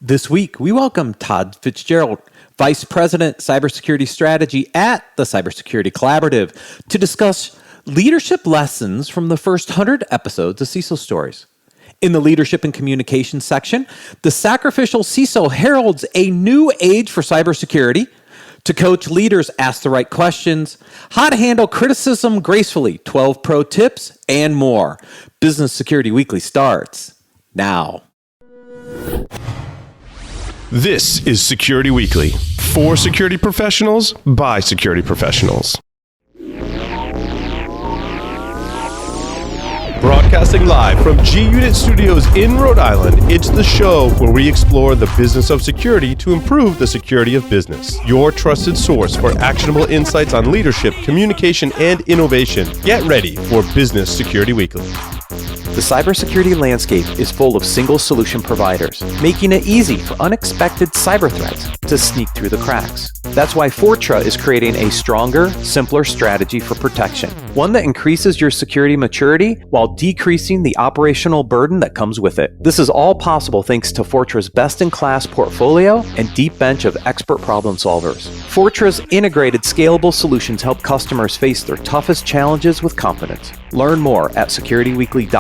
This week, we welcome Todd Fitzgerald, Vice President, Cybersecurity Strategy at the Cybersecurity Collaborative, to discuss leadership lessons from the first 100 episodes of CISO Stories. In the Leadership and Communications section, the sacrificial CISO heralds a new age for cybersecurity. To coach leaders, ask the right questions, how to handle criticism gracefully, 12 pro tips, and more. Business Security Weekly starts now. This is Security Weekly, for security professionals, by security professionals. Broadcasting live from G-Unit Studios in Rhode Island, it's the show where we explore the business of security to improve the security of business. Your trusted source for actionable insights on leadership, communication, and innovation. Get ready for Business Security Weekly. The cybersecurity landscape is full of single solution providers, making it easy for unexpected cyber threats to sneak through the cracks. That's why Fortra is creating a stronger, simpler strategy for protection, one that increases your security maturity while decreasing the operational burden that comes with it. This is all possible thanks to Fortra's best-in-class portfolio and deep bench of expert problem solvers. Fortra's integrated, scalable solutions help customers face their toughest challenges with confidence. Learn more at securityweekly.com/Fortra.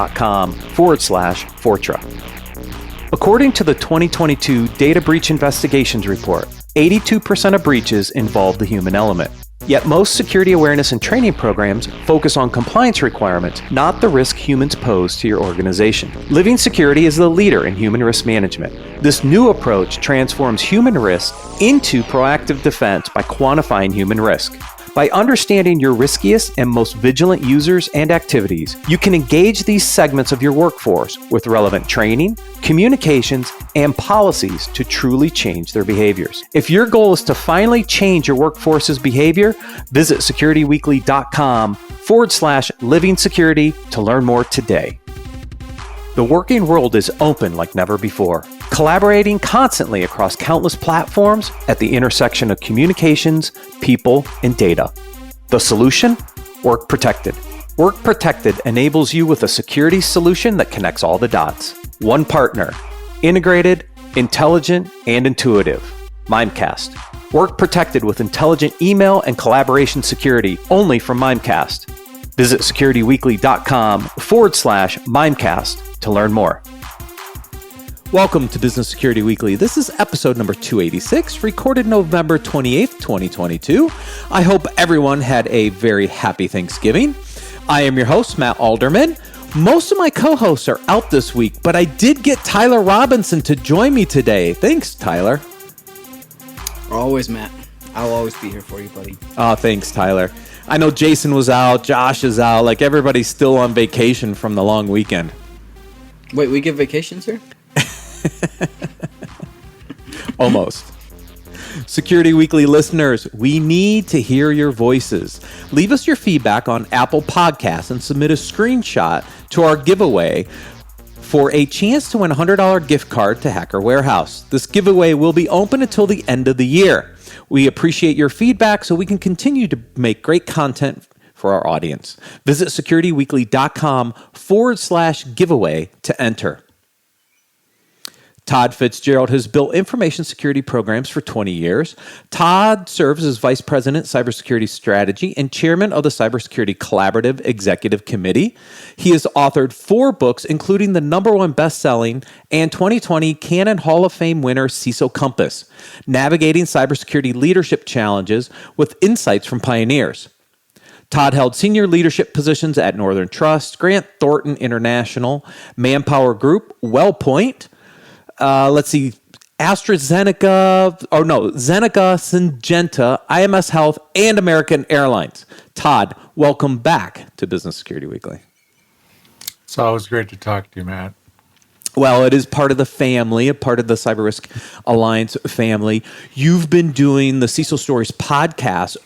According to the 2022 Data Breach Investigations Report, 82% of breaches involve the human element. Yet most security awareness and training programs focus on compliance requirements, not the risk humans pose to your organization. Living Security is the leader in human risk management. This new approach transforms human risk into proactive defense by quantifying human risk. By understanding your riskiest and most vigilant users and activities, you can engage these segments of your workforce with relevant training, communications, and policies to truly change their behaviors. If your goal is to finally change your workforce's behavior, visit securityweekly.com/living security to learn more today. The working world is open like never before, collaborating constantly across countless platforms at the intersection of communications, people, and data. The solution? Work Protected. Work Protected enables you with a security solution that connects all the dots. One partner, integrated, intelligent, and intuitive. Mimecast. Work Protected with intelligent email and collaboration security only from Mimecast. Visit securityweekly.com/Mimecast to learn more. Welcome to Business Security Weekly. This is episode number 286, recorded November 28th, 2022. I hope everyone had a very happy Thanksgiving. I am your host, Matt Alderman. Most of my co-hosts are out this week, but I did get Tyler Robinson to join me today. Thanks, Tyler. Always, Matt. I'll always be here for you, buddy. Oh, thanks, Tyler. I know Jason was out, Josh is out, like everybody's still on vacation from the long weekend. Wait, we get vacations here? Almost. Security Weekly listeners, we need to hear your voices. Leave us your feedback on Apple Podcasts and submit a screenshot to our giveaway for a chance to win a $100 gift card to Hacker Warehouse. This giveaway will be open until the end of the year. We appreciate your feedback so we can continue to make great content for our audience. Visit securityweekly.com/giveaway to enter. Todd Fitzgerald has built information security programs for 20 years. Todd serves as Vice President, Cybersecurity Strategy, and Chairman of the Cybersecurity Collaborative Executive Committee. He has authored 4 books, including the #1 best-selling and 2020 Canon Hall of Fame winner CISO Compass, Navigating Cybersecurity Leadership Challenges with Insights from Pioneers. Todd held senior leadership positions at Northern Trust, Grant Thornton International, Manpower Group, WellPoint, AstraZeneca, Zeneca, Syngenta, IMS Health, and American Airlines. Todd, welcome back to Business Security Weekly. It's always great to talk to you, Matt. Well, it is part of the family, a part of the Cyber Risk Alliance family. You've been doing the CISO Stories podcast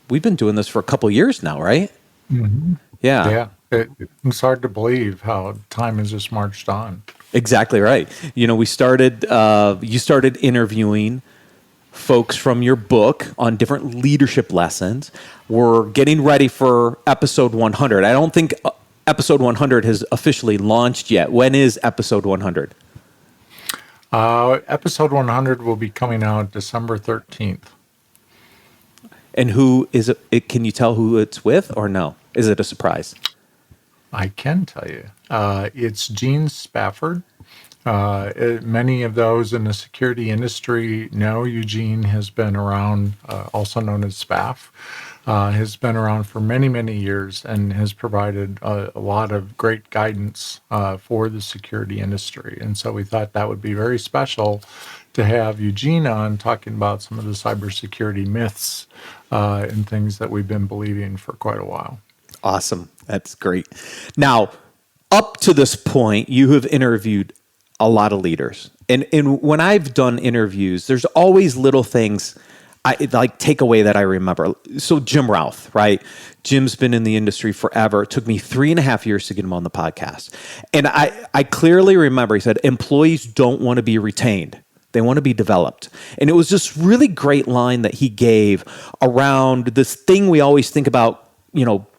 we've been doing this for a couple of years now, right? Mm-hmm. Yeah. It's hard to believe how time has just marched on. Exactly right. You know, you started interviewing folks from your book on different leadership lessons. We're getting ready for episode 100. I don't think episode 100 has officially launched yet. When is episode 100? Episode 100 will be coming out December 13th. And who is it? Can you tell who it's with or no? Is it a surprise? I can tell you. It's Gene Spafford. Many of those in the security industry know Eugene has been around, also known as Spaff, has been around for many, many years and has provided a lot of great guidance for the security industry. And so we thought that would be very special to have Eugene on talking about some of the cybersecurity myths and things that we've been believing for quite a while. Awesome. That's great. Now, up to this point, you have interviewed a lot of leaders. And when I've done interviews, there's always little things I like take away that I remember. So Jim Routh, right? Jim's been in the industry forever. It took me 3.5 years to get him on the podcast. And I clearly remember he said, employees don't want to be retained. They want to be developed. And it was this really great line that he gave around this thing we always think about,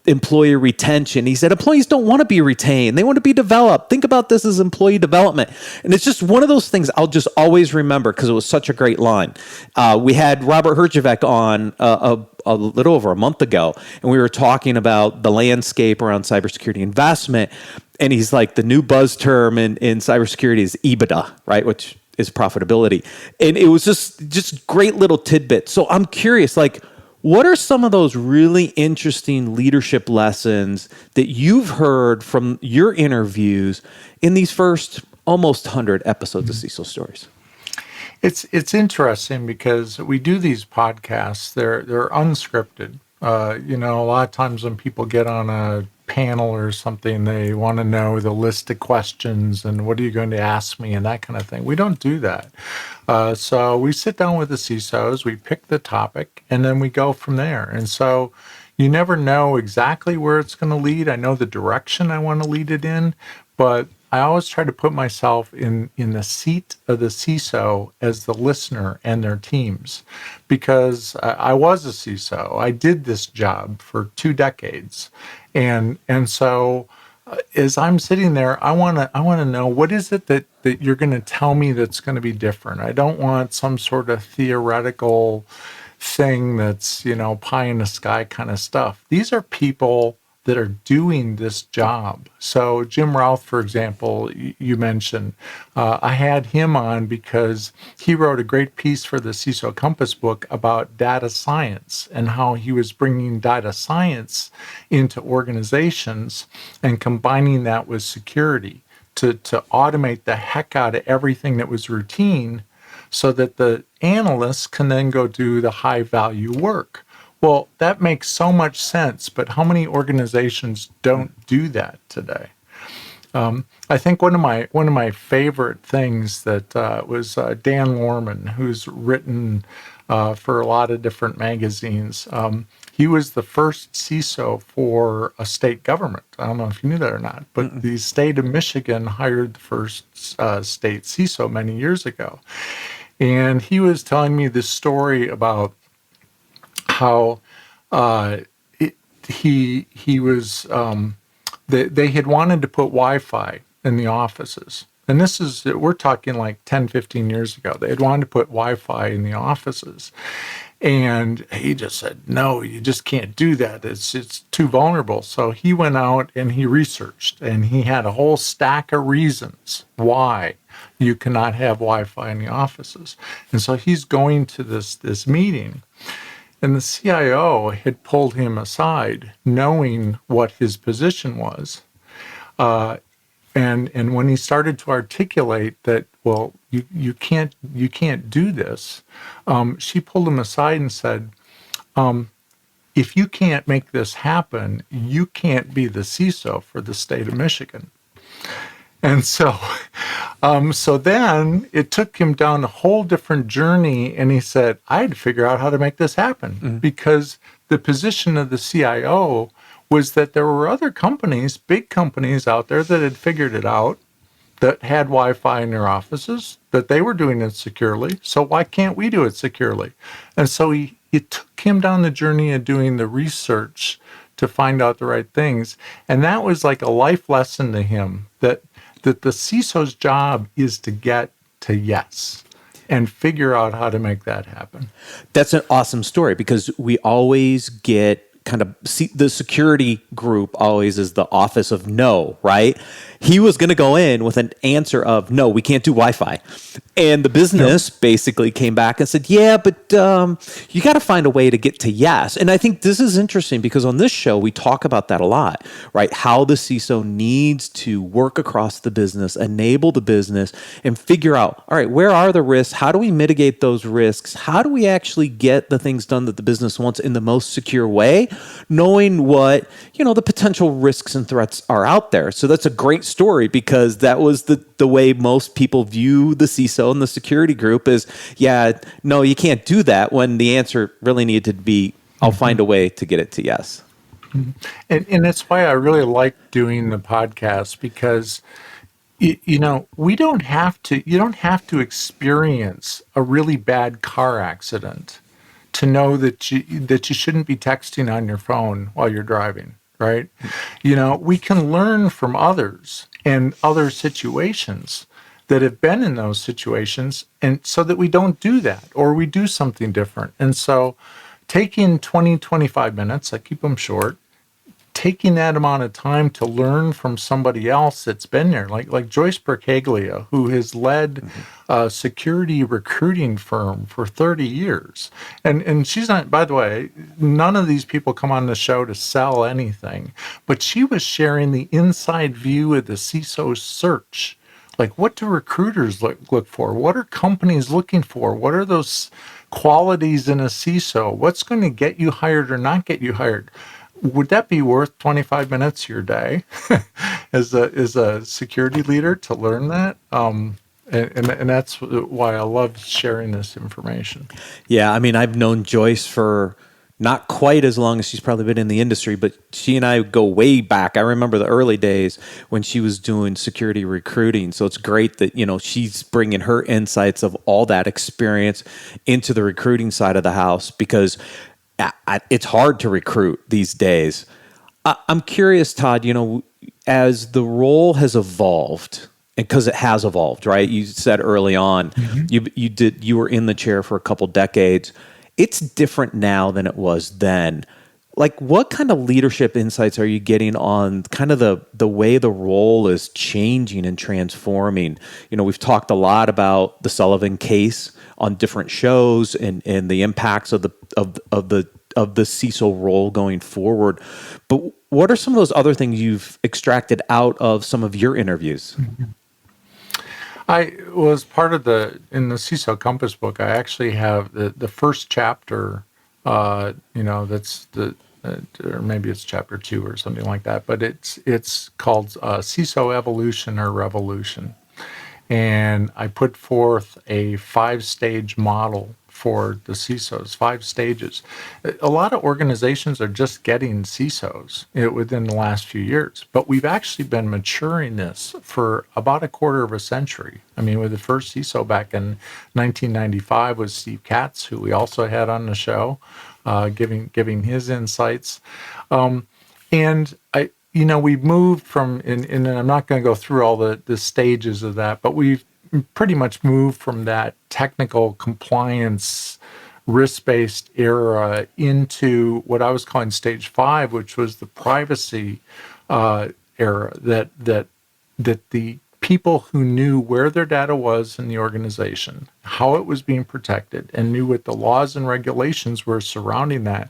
employee retention. He said, employees don't want to be retained. They want to be developed. Think about this as employee development. And it's just one of those things I'll just always remember because it was such a great line. We had Robert Herjavec on a little over a month ago, and we were talking about the landscape around cybersecurity investment. And he's like, the new buzz term in cybersecurity is EBITDA, right? Which is profitability. And it was just great little tidbits. So I'm curious, what are some of those really interesting leadership lessons that you've heard from your interviews in these first almost 100 episodes of CISO Stories? It's interesting because we do these podcasts. They're unscripted. A lot of times when people get on a panel or something, they want to know the list of questions and what are you going to ask me and that kind of thing. We don't do that. So we sit down with the CISOs, we pick the topic, and then we go from there. And so you never know exactly where it's going to lead. I know the direction I want to lead it in, but I always try to put myself in the seat of the CISO as the listener and their teams, because I was a CISO. I did this job for 2 decades, and so as I'm sitting there, I want to know, what is it that you're going to tell me that's going to be different. I don't want some sort of theoretical thing that's pie in the sky kind of stuff. These are people that are doing this job. So Jim Routh, for example, you mentioned, I had him on because he wrote a great piece for the CISO Compass book about data science and how he was bringing data science into organizations and combining that with security to automate the heck out of everything that was routine so that the analysts can then go do the high value work. Well, that makes so much sense, but how many organizations don't do that today? I think one of my favorite things that was Dan Lorman, who's written for a lot of different magazines. He was the first CISO for a state government. I don't know if you knew that or not, but the state of Michigan hired the first state CISO many years ago. And he was telling me this story about how he was they had wanted to put Wi-Fi in the offices. And we're talking like 10, 15 years ago. They had wanted to put Wi-Fi in the offices. And he just said, no, you just can't do that. It's too vulnerable. So he went out and he researched, and he had a whole stack of reasons why you cannot have Wi-Fi in the offices. And so he's going to this meeting. And the CIO had pulled him aside, knowing what his position was. And when he started to articulate that, well, you can't do this, she pulled him aside and said, if you can't make this happen, you can't be the CISO for the state of Michigan. And so then it took him down a whole different journey, and he said, I had to figure out how to make this happen, because the position of the CIO was that there were other companies, big companies out there that had figured it out, that had Wi-Fi in their offices, that they were doing it securely. So why can't we do it securly? And so it took him down the journey of doing the research to find out the right things. And that was like a life lesson to him, that the CISO's job is to get to yes and figure out how to make that happen. That's an awesome story because we always get kind of the security group always is the office of no, right? He was going to go in with an answer of no, we can't do Wi-Fi. And the business basically came back and said, yeah, but you got to find a way to get to yes. And I think this is interesting because on this show, we talk about that a lot, right? How the CISO needs to work across the business, enable the business, and figure out, all right, where are the risks? How do we mitigate those risks? How do we actually get the things done that the business wants in the most secure way, knowing what, the potential risks and threats are out there. So that's a great story because that was the way most people view the CISO and the security group is, yeah, no, you can't do that, when the answer really needed to be, I'll find a way to get it to yes. And that's why I really like doing the podcast because, you don't have to experience a really bad car accident to know that you shouldn't be texting on your phone while you're driving, right? We can learn from others and other situations that have been in those situations, and so that we don't do that or we do something different. And so taking 20, 25 minutes, I keep them short, taking that amount of time to learn from somebody else that's been there, like Joyce Percaglia, who has led a security recruiting firm for 30 years. And she's not, by the way, none of these people come on the show to sell anything, but she was sharing the inside view of the CISO search. Like, what do recruiters look for? What are companies looking for? What are those qualities in a CISO? What's going to get you hired or not get you hired? Would that be worth 25 minutes of your day as a security leader to learn that? And that's why I love sharing this information. Yeah, I mean, I've known Joyce for not quite as long as she's probably been in the industry, but she and I go way back. I remember the early days when she was doing security recruiting. So it's great that, she's bringing her insights of all that experience into the recruiting side of the house because it's hard to recruit these days. I'm curious, Todd, as the role has evolved, because it has evolved, right? You said early on, you were in the chair for a couple decades. It's different now than it was then. Like, what kind of leadership insights are you getting on kind of the way the role is changing and transforming? We've talked a lot about the Sullivan case on different shows and the impacts of the CISO role going forward. But what are some of those other things you've extracted out of some of your interviews? I was part of in the CISO Compass book, I actually have the first chapter, that's or maybe it's chapter 2 or something like that, but it's called CISO Evolution or Revolution. And I put forth a 5-stage model for the CISOs, 5 stages. A lot of organizations are just getting CISOs within the last few years, but we've actually been maturing this for about a quarter of a century. I mean, with the first CISO back in 1995 was Steve Katz, who we also had on the show, giving his insights. And we've moved from, and I'm not going to go through all the stages of that, but we've pretty much moved from that technical compliance risk-based era into what I was calling stage 5, which was the privacy era, that the people who knew where their data was in the organization, how it was being protected, and knew what the laws and regulations were surrounding that,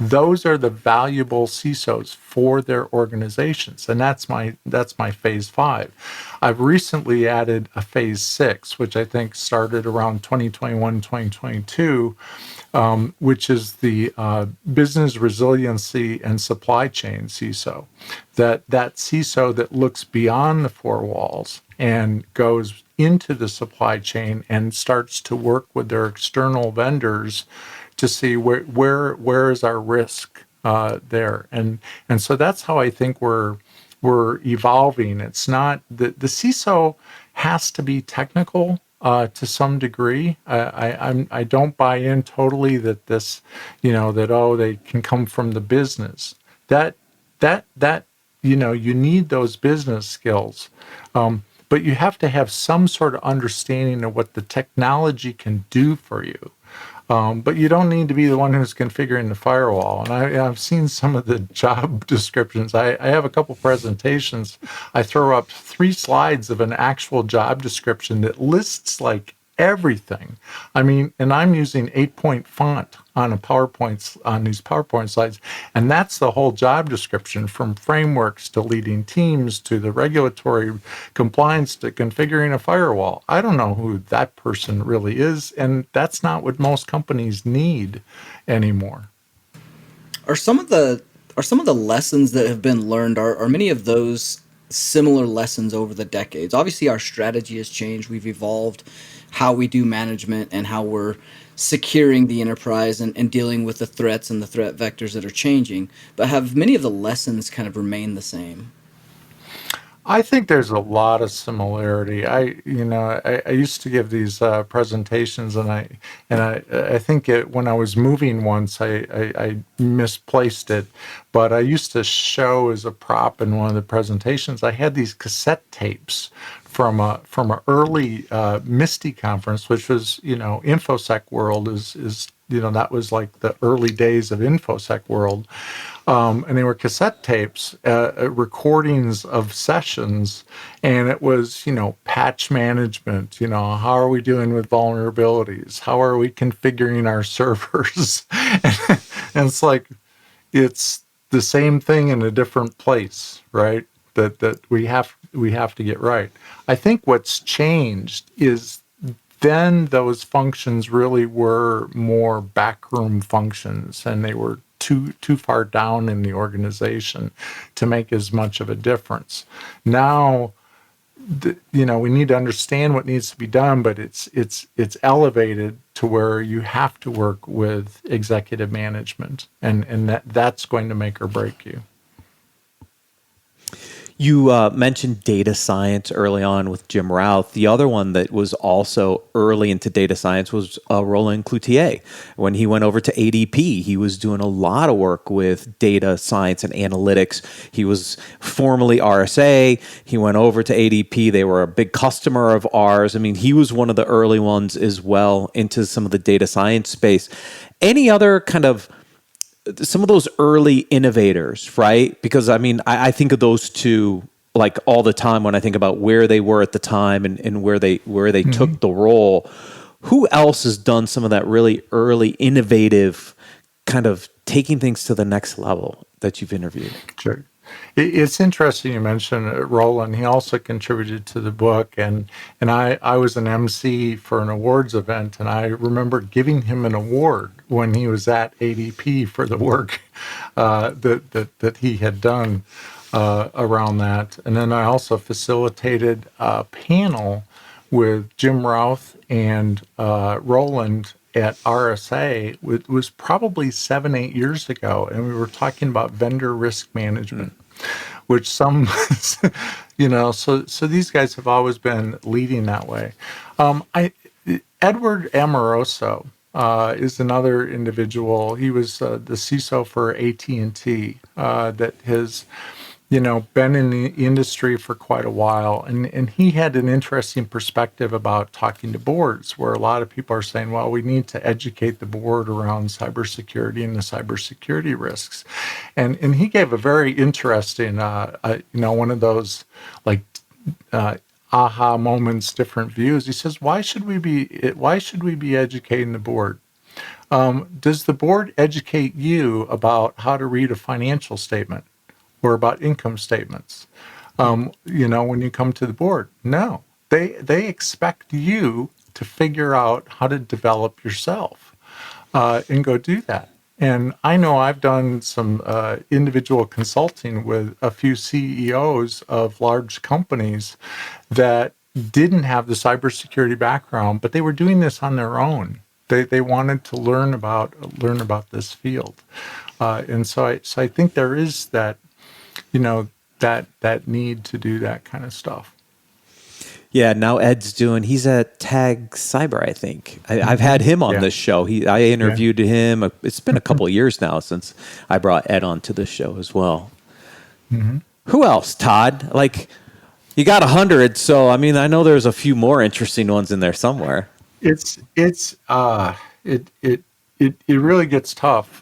those are the valuable CISOs for their organizations. And that's my phase 5. I've recently added a phase 6, which I think started around 2021, 2022, which is the business resiliency and supply chain CISO. That CISO that looks beyond the 4 walls and goes into the supply chain and starts to work with their external vendors to see where is our risk there, and so that's how I think we're evolving. It's not the CISO has to be technical to some degree. I don't buy in totally that this, that they can come from the business. That you need those business skills. but you have to have some sort of understanding of what the technology can do for you. But you don't need to be the one who's configuring the firewall. And I've seen some of the job descriptions. I have a couple presentations. I throw up 3 slides of an actual job description that lists like everything. I mean, and I'm using 8-point font on these PowerPoint slides, and that's the whole job description, from frameworks to leading teams to the regulatory compliance to configuring a firewall. I don't know who that person really is, and that's not what most companies need anymore. Are some of the lessons that have been learned, are many of those similar lessons over the decades? Obviously, our strategy has changed. We've evolved how we do management and how we're securing the enterprise and dealing with the threats and the threat vectors that are changing. But have many of the lessons kind of remained the same? I think there's a lot of similarity. I used to give these presentations, and I think when I was moving once, I misplaced it, but I used to show as a prop in one of the presentations. I had these cassette tapes from a early MISTI conference, which was, InfoSec World is that was like the early days of InfoSec World. And they were cassette tapes, recordings of sessions, and it was, patch management, how are we doing with vulnerabilities? How are we configuring our servers? And it's like, it's the same thing in a different place, right? That we have to get right. I think what's changed is then those functions really were more backroom functions, and they were too far down in the organization to make as much of a difference. Now, we need to understand what needs to be done, but it's elevated to where you have to work with executive management, and that's going to make or break you. You mentioned data science early on with Jim Routh. The other one that was also early into data science was Roland Cloutier. When he went over to ADP, he was doing a lot of work with data science and analytics. He was formerly RSA. He went over to ADP. They were a big customer of ours. I mean, he was one of the early ones as well into some of the data science space. Any other kind of some of those early innovators, right? Because I think of those two like all the time when I think about where they were at the time and where they took the role. Who else has done some of that really early innovative kind of taking things to the next level that you've interviewed? Sure. It's interesting you mentioned Roland. He also contributed to the book, and I was an MC for an awards event, and I remember giving him an award when he was at ADP for the work that he had done around that. And then I also facilitated a panel with Jim Routh and Roland at RSA. It was probably 7-8 years ago, and we were talking about vendor risk management, which some, so these guys have always been leading that way. Edward Amoroso is another individual. He was the CISO for AT&T that has been in the industry for quite a while. And he had an interesting perspective about talking to boards, where a lot of people are saying, well, we need to educate the board around cybersecurity and the cybersecurity risks. And he gave a very interesting, one of those like aha moments, different views. He says, why should we be educating the board? Does the board educate you about how to read a financial statement or about income statements? When you come to the board? No, they expect you to figure out how to develop yourself and go do that. And I know I've done some individual consulting with a few CEOs of large companies that didn't have the cybersecurity background, but they were doing this on their own. They wanted to learn about this field, and so I think there is that, that need to do that kind of stuff. Yeah, now he's at Tag Cyber, I think. I've had him on this show. I interviewed him. It's been a couple of years now since I brought Ed onto the show as well. Mm-hmm. Who else, Todd? You got 100, so I mean, I know there's a few more interesting ones in there somewhere. It really gets tough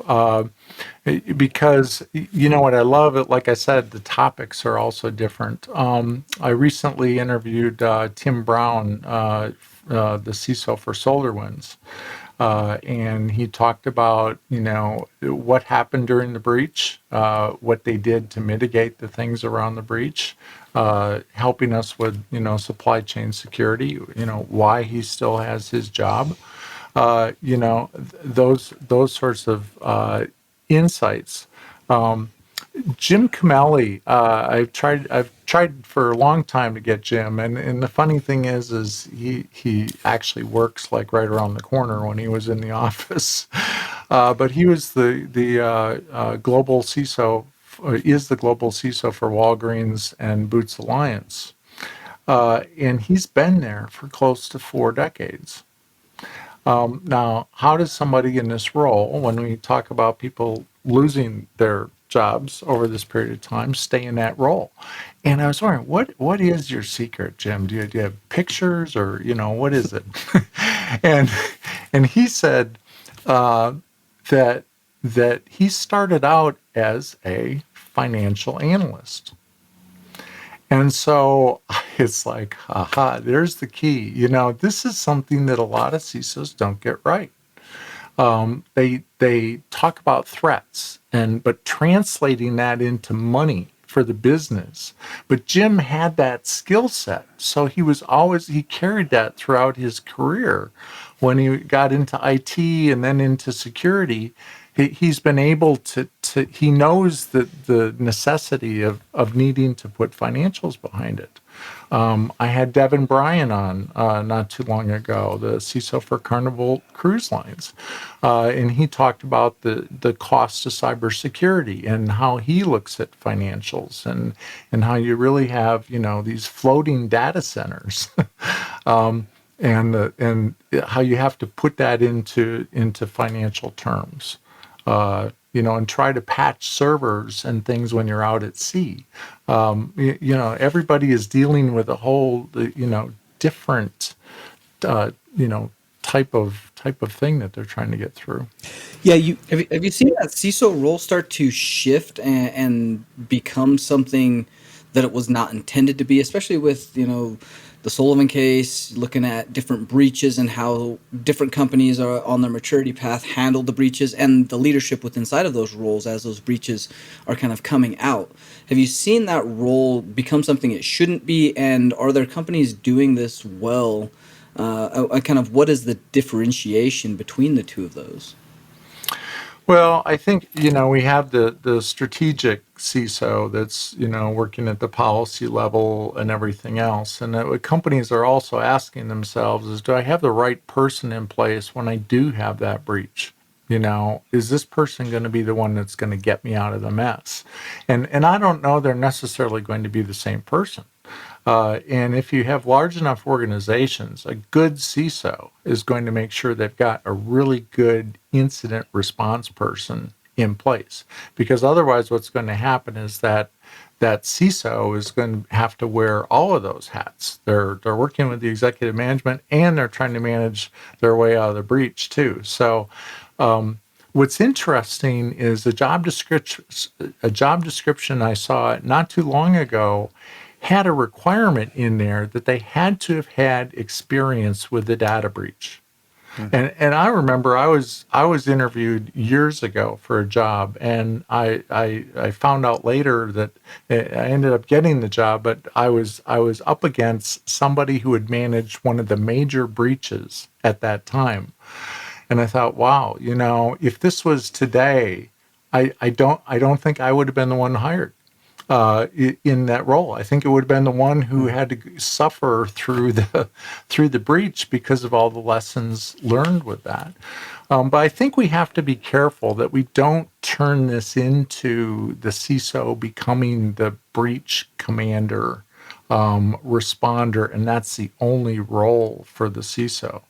because you know what I love it. Like I said, the topics are also different. I recently interviewed Tim Brown, the CISO for SolarWinds, and he talked about what happened during the breach, what they did to mitigate the things around the breach, helping us with supply chain security. Why he still has his job. Those sorts of insights. Jim Camelli, I've tried for a long time to get Jim, and the funny thing is he actually works like right around the corner when he was in the office, but he was the global CISO, is the global CISO for Walgreens and Boots Alliance, and he's been there for close to 4 decades. Now, how does somebody in this role, when we talk about people losing their jobs over this period of time, stay in that role? And I was wondering, what is your secret, Jim? Do you have pictures, or what is it? and and he said that he started out as a financial analyst. And so it's like, aha, there's the key. This is something that a lot of CISOs don't get right. They talk about threats, but translating that into money for the business. But Jim had that skill set, so he carried that throughout his career. When he got into IT and then into security, he's been able to he knows the necessity of needing to put financials behind it. I had Devin Bryan on not too long ago, the CISO for Carnival Cruise Lines, and he talked about the cost of cybersecurity and how he looks at financials and how you really have these floating data centers. And how you have to put that into financial terms, and try to patch servers and things when you're out at sea. Everybody is dealing with a whole, different, type of thing that they're trying to get through. Yeah, Have you seen that CISO role start to shift and become something that it was not intended to be, especially with the Sullivan case, looking at different breaches and how different companies are on their maturity path handle the breaches and the leadership within inside of those roles as those breaches are kind of coming out. Have you seen that role become something it shouldn't be, and are there companies doing this well? Kind of what is the differentiation between the two of those? Well, I think, we have the strategic CISO that's, working at the policy level and everything else. And what companies are also asking themselves is, do I have the right person in place when I do have that breach? Is this person going to be the one that's going to get me out of the mess? And I don't know they're necessarily going to be the same person. And if you have large enough organizations, a good CISO is going to make sure they've got a really good incident response person in place. Because otherwise what's going to happen is that CISO is going to have to wear all of those hats. They're working with the executive management, and they're trying to manage their way out of the breach too. So what's interesting is a job description I saw not too long ago had a requirement in there that they had to have had experience with the data breach. And I remember I was interviewed years ago for a job, and I found out later that I ended up getting the job, but I was up against somebody who had managed one of the major breaches at that time. And I thought, wow, if this was today, I don't think I would have been the one hired in that role. I think it would have been the one who had to suffer through the breach because of all the lessons learned with that. But I think we have to be careful that we don't turn this into the CISO becoming the breach commander responder, and that's the only role for the CISO.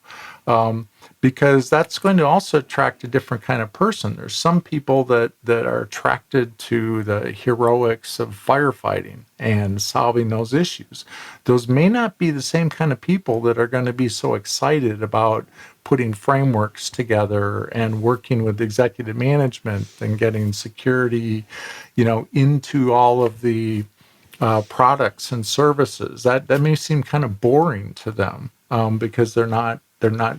Because that's going to also attract a different kind of person. There's some people that are attracted to the heroics of firefighting and solving those issues. Those may not be the same kind of people that are going to be so excited about putting frameworks together and working with executive management and getting security, into all of the products and services. That may seem kind of boring to them, because they're not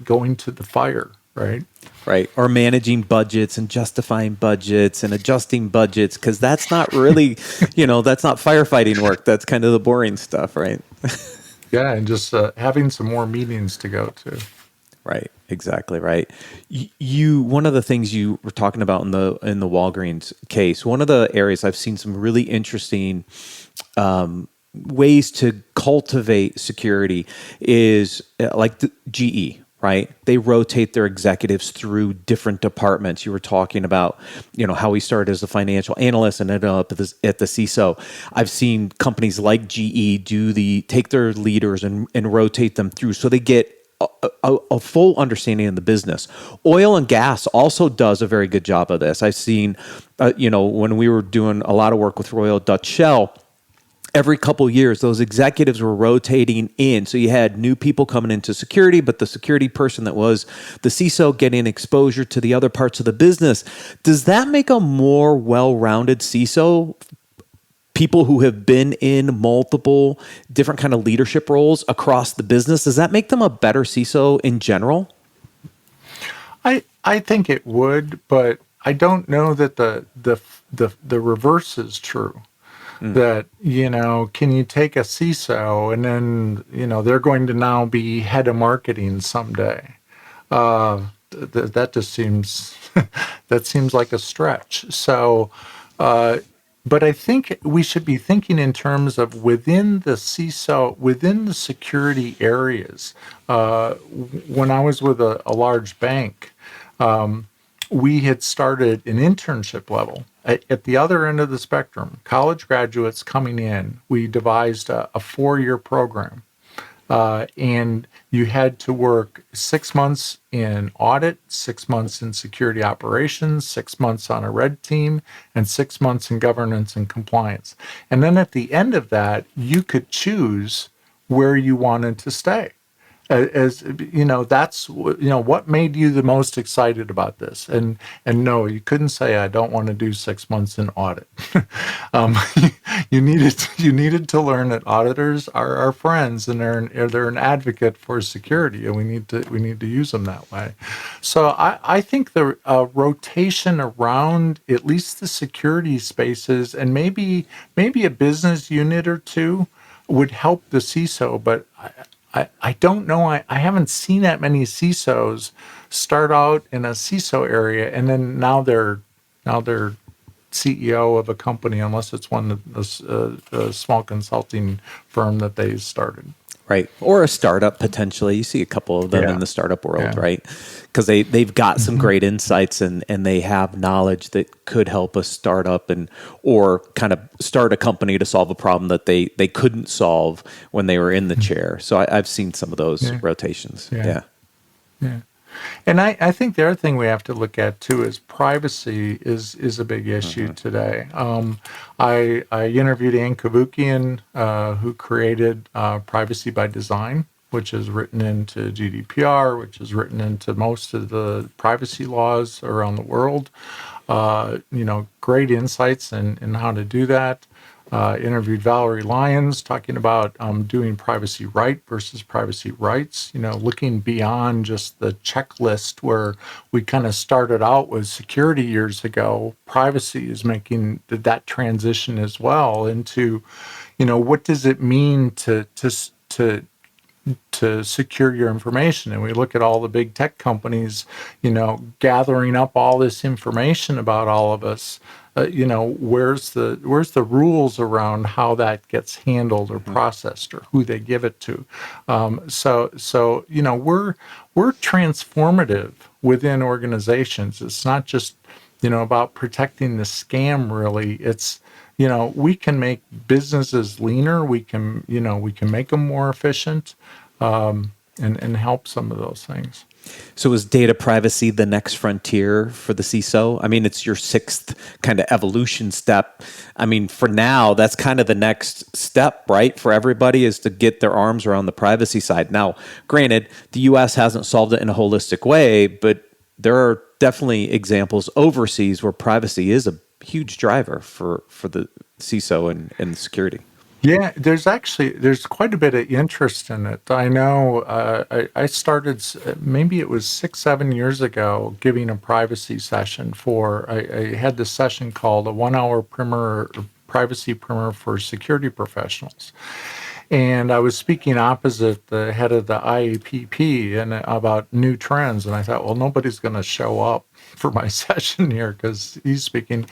going to the fire, right? Right. Or managing budgets and justifying budgets and adjusting budgets, because that's not really, that's not firefighting work. That's kind of the boring stuff, right? Yeah, and just having some more meetings to go to. Right. Exactly right. One of the things you were talking about in the Walgreens case, one of the areas I've seen some really interesting ways to cultivate security is like the GE, right? They rotate their executives through different departments. You were talking about, how we started as a financial analyst and ended up at the CISO. I've seen companies like GE take their leaders and rotate them through so they get a full understanding of the business. Oil and gas also does a very good job of this. I've seen, when we were doing a lot of work with Royal Dutch Shell, every couple of years, those executives were rotating in. So you had new people coming into security, but the security person that was the CISO getting exposure to the other parts of the business. Does that make a more well-rounded CISO? People who have been in multiple different kind of leadership roles across the business, does that make them a better CISO in general? I think it would, but I don't know that the reverse is true. That, can you take a CISO and then, they're going to now be head of marketing someday? That just seems, that seems like a stretch. So, but I think we should be thinking in terms of within the CISO, within the security areas. When I was with a large bank, we had started an internship level. At the other end of the spectrum, college graduates coming in, we devised a 4-year program. And you had to work 6 months in audit, 6 months in security operations, 6 months on a red team, and 6 months in governance and compliance. And then at the end of that, you could choose where you wanted to stay. That's what made you the most excited about this. And no, you couldn't say I don't want to do 6 months in audit. You needed to learn that auditors are our friends and they're an advocate for security, and we need to use them that way. So I think the rotation around at least the security spaces and maybe a business unit or two would help the CISO, but I don't know. I haven't seen that many CISOs start out in a CISO area and then now they're CEO of a company, unless it's a small consulting firm that they started. Right. Or a startup, potentially. You see a couple of them in the startup world, right? Because they've got some great insights and they have knowledge that could help a startup or kind of start a company to solve a problem that they couldn't solve when they were in the chair. So I've seen some of those rotations. Yeah. And I think the other thing we have to look at too is privacy is a big issue today. I interviewed Ann Kavukian, who created Privacy by Design, which is written into GDPR, which is written into most of the privacy laws around the world. Great insights in how to do that. Interviewed Valerie Lyons talking about doing privacy right versus privacy rights, looking beyond just the checklist where we kind of started out with security years ago. Privacy is making that transition as well into, what does it mean to secure your information? And we look at all the big tech companies, gathering up all this information about all of us. Where's the rules around how that gets handled or processed or who they give it to? So we're transformative within organizations. It's not just about protecting the scam. Really, it's we can make businesses leaner. We can make them more efficient, and help some of those things. So is data privacy the next frontier for the CISO? I mean, it's your sixth kind of evolution step. I mean, for now, that's kind of the next step, right? For everybody is to get their arms around the privacy side. Now, granted, the US hasn't solved it in a holistic way, but there are definitely examples overseas where privacy is a huge driver for the CISO and security. Yeah, there's quite a bit of interest in it. I know I started, maybe it was 6, 7 years ago, giving a privacy session I had this session called a 1 hour privacy primer for security professionals. And I was speaking opposite the head of the IAPP and about new trends. And I thought, well, nobody's going to show up for my session here because he's speaking.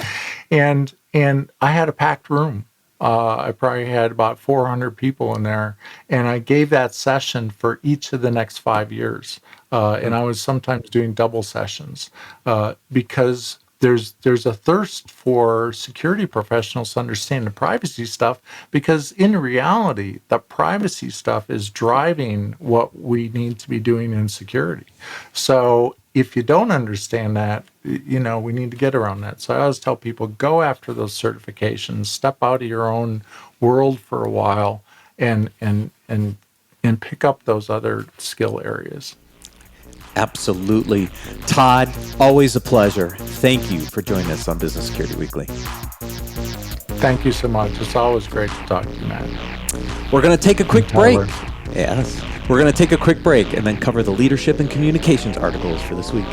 And I had a packed room. I probably had about 400 people in there, and I gave that session for each of the next 5 years. And I was sometimes doing double sessions because there's a thirst for security professionals to understand the privacy stuff, because in reality, the privacy stuff is driving what we need to be doing in security. So if you don't understand that, we need to get around that. So I always tell people, go after those certifications, step out of your own world for a while, and pick up those other skill areas. Absolutely. Todd, always a pleasure. Thank you for joining us on Business Security Weekly. Thank you so much. It's always great to talk to you, Matt. We're going to take a quick break. Tyler. Yes. We're going to take a quick break and then cover the leadership and communications articles for this week.